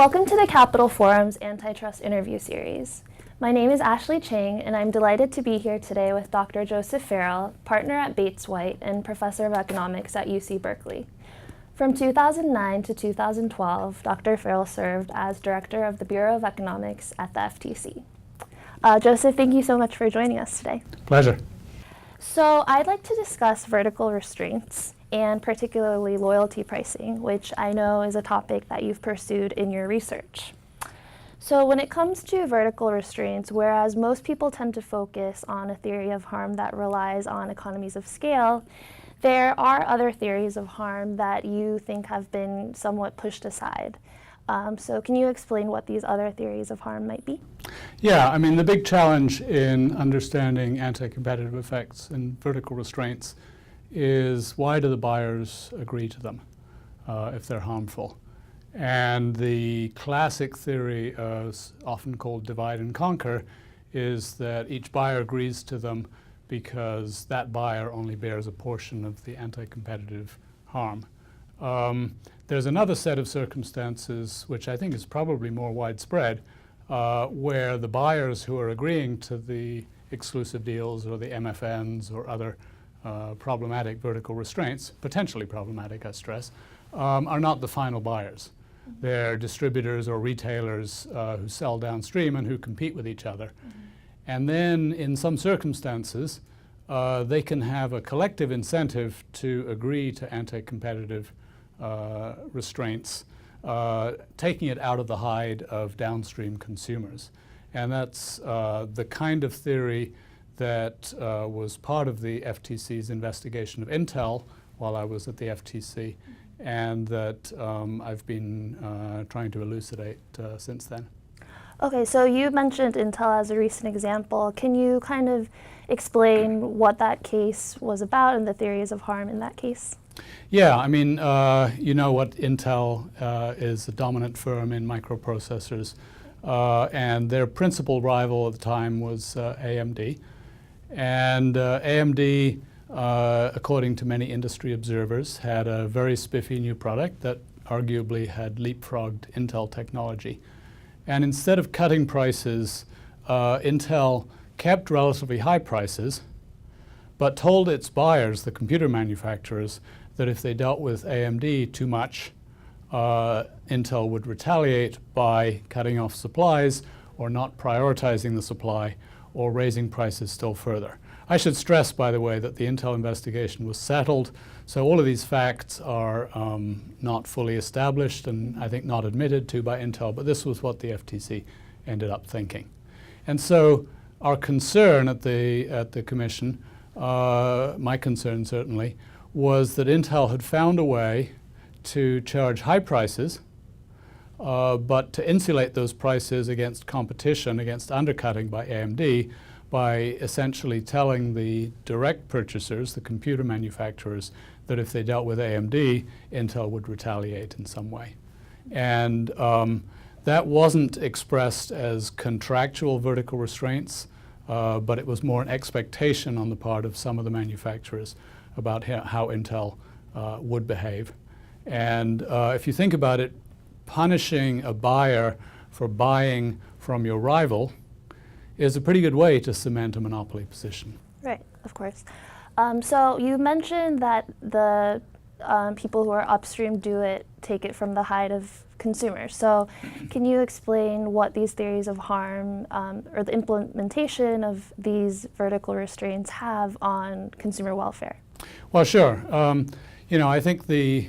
Welcome to the Capital Forum's Antitrust Interview Series. My name is Ashley Chang, and I'm delighted to be here today with Dr. Joseph Farrell, partner at Bates White and professor of economics at UC Berkeley. From 2009 to 2012, Dr. Farrell served as director of the Bureau of Economics at the FTC. Joseph, thank you so much for joining us today. Pleasure. So I'd like to discuss vertical restraints, and particularly loyalty pricing, which I know is a topic that you've pursued in your research. So when it comes to vertical restraints, whereas most people tend to focus on a theory of harm that relies on economies of scale, there are other theories of harm that you think have been somewhat pushed aside. So can you explain what these other theories of harm might be? Yeah, I mean, the big challenge in understanding anti-competitive effects and vertical restraints is why do the buyers agree to them if they're harmful? And the classic theory, often called divide and conquer, is that each buyer agrees to them because that buyer only bears a portion of the anti-competitive harm. There's another set of circumstances, which I think is probably more widespread, where the buyers who are agreeing to the exclusive deals or the MFNs or other problematic vertical restraints, potentially problematic, I stress, are not the final buyers. They're distributors or retailers who sell downstream and who compete with each other. And then in some circumstances, they can have a collective incentive to agree to anti-competitive restraints, taking it out of the hide of downstream consumers. And that's the kind of theory that was part of the FTC's investigation of Intel while I was at the FTC, and that I've been trying to elucidate since then. Okay, so you mentioned Intel as a recent example. Can you kind of explain what that case was about and the theories of harm in that case? Yeah, I mean, you know what Intel is a dominant firm in microprocessors, and their principal rival at the time was AMD. And AMD, according to many industry observers, had a very spiffy new product that arguably had leapfrogged Intel technology. And instead of cutting prices, Intel kept relatively high prices, but told its buyers, the computer manufacturers, that if they dealt with AMD too much, Intel would retaliate by cutting off supplies or not prioritizing the supply or raising prices still further. I should stress, by the way, that the Intel investigation was settled, so all of these facts are not fully established and I think not admitted to by Intel, but this was what the FTC ended up thinking. And so our concern at the Commission, my concern certainly, was that Intel had found a way to charge high prices, but to insulate those prices against competition, against undercutting by AMD, by essentially telling the direct purchasers, the computer manufacturers, that if they dealt with AMD, Intel would retaliate in some way. And that wasn't expressed as contractual vertical restraints, but it was more an expectation on the part of some of the manufacturers about how Intel would behave. And if you think about it, punishing a buyer for buying from your rival is a pretty good way to cement a monopoly position. Right, of course. So you mentioned that the people who are upstream take it from the hide of consumers. So can you explain what these theories of harm or the implementation of these vertical restraints have on consumer welfare? Well, sure. You know, I think the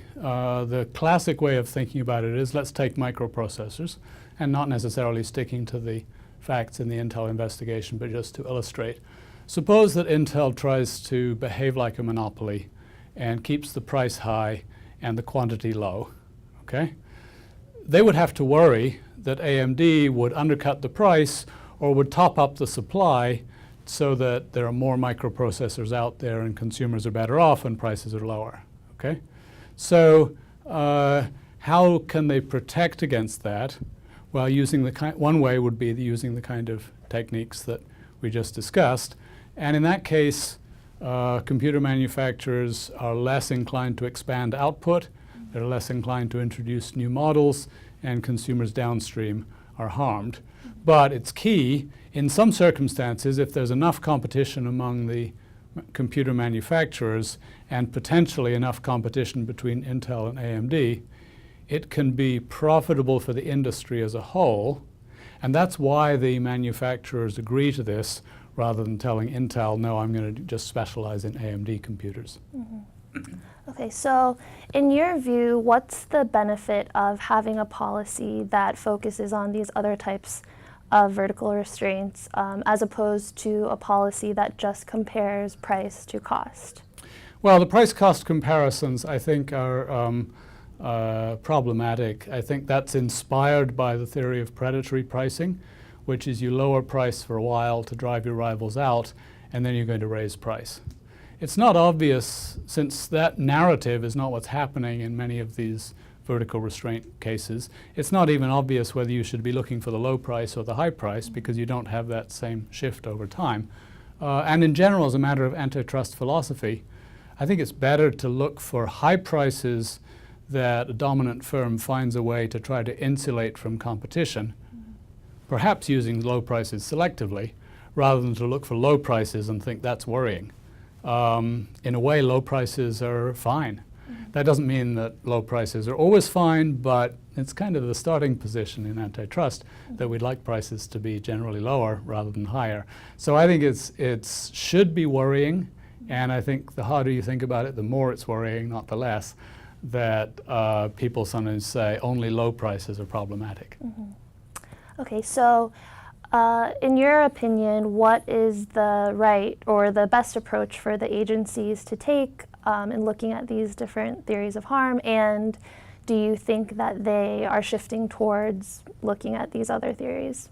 classic way of thinking about it is let's take microprocessors, and not necessarily sticking to the facts in the Intel investigation, but just to illustrate. Suppose that Intel tries to behave like a monopoly and keeps the price high and the quantity low, okay? They would have to worry that AMD would undercut the price or would top up the supply so that there are more microprocessors out there and consumers are better off and prices are lower. Okay? So how can they protect against that? Well, one way would be using the kind of techniques that we just discussed. And in that case, computer manufacturers are less inclined to expand output. They're less inclined to introduce new models. and consumers downstream are harmed. But it's key, in some circumstances, if there's enough competition among the computer manufacturers and potentially enough competition between Intel and AMD, it can be profitable for the industry as a whole. And that's why the manufacturers agree to this rather than telling Intel, no, I'm going to just specialize in AMD computers. Okay, so in your view, what's the benefit of having a policy that focuses on these other types of vertical restraints as opposed to a policy that just compares price to cost? Well, the price-cost comparisons, I think, are problematic. I think that's inspired by the theory of predatory pricing, which is you lower price for a while to drive your rivals out, and then you're going to raise price. It's not obvious, since that narrative is not what's happening in many of these vertical restraint cases, it's not even obvious whether you should be looking for the low price or the high price, because you don't have that same shift over time. And in general, as a matter of antitrust philosophy, I think it's better to look for high prices that a dominant firm finds a way to try to insulate from competition, perhaps using low prices selectively, rather than to look for low prices and think that's worrying. In a way, low prices are fine. That doesn't mean that low prices are always fine, but it's kind of the starting position in antitrust that we'd like prices to be generally lower rather than higher. So I think it should be worrying, and I think the harder you think about it, the more it's worrying, not the less, that people sometimes say only low prices are problematic. Okay, so in your opinion, what is the right or the best approach for the agencies to take in looking at these different theories of harm, and do you think that they are shifting towards looking at these other theories?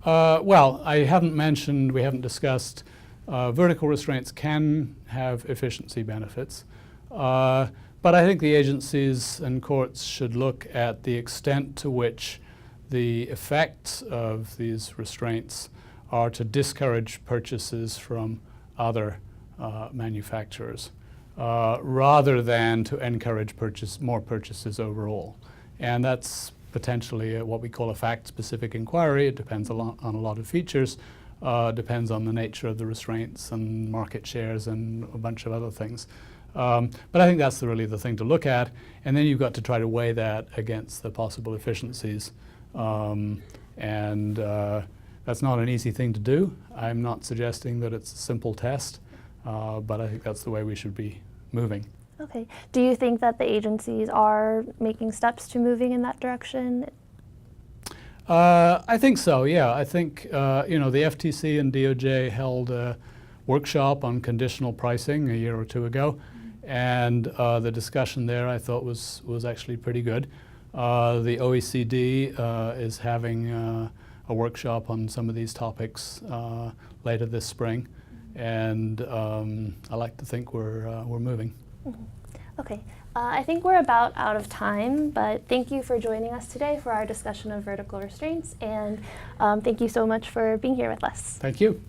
Well, we haven't discussed, vertical restraints can have efficiency benefits, but I think the agencies and courts should look at the extent to which the effects of these restraints are to discourage purchases from other manufacturers, rather than to encourage more purchases overall. And that's potentially what we call a fact-specific inquiry. It depends on a lot of features, depends on the nature of the restraints and market shares and a bunch of other things. But I think that's really the thing to look at, and then you've got to try to weigh that against the possible efficiencies. That's not an easy thing to do. I'm not suggesting that it's a simple test, but I think that's the way we should be moving. Okay. Do you think that the agencies are making steps to moving in that direction? I think so, yeah. I think, the FTC and DOJ held a workshop on conditional pricing a year or two ago, and the discussion there I thought was actually pretty good. The OECD is having a workshop on some of these topics later this spring, and I like to think we're moving. Okay, I think we're about out of time, but thank you for joining us today for our discussion of vertical restraints, and thank you so much for being here with us. Thank you.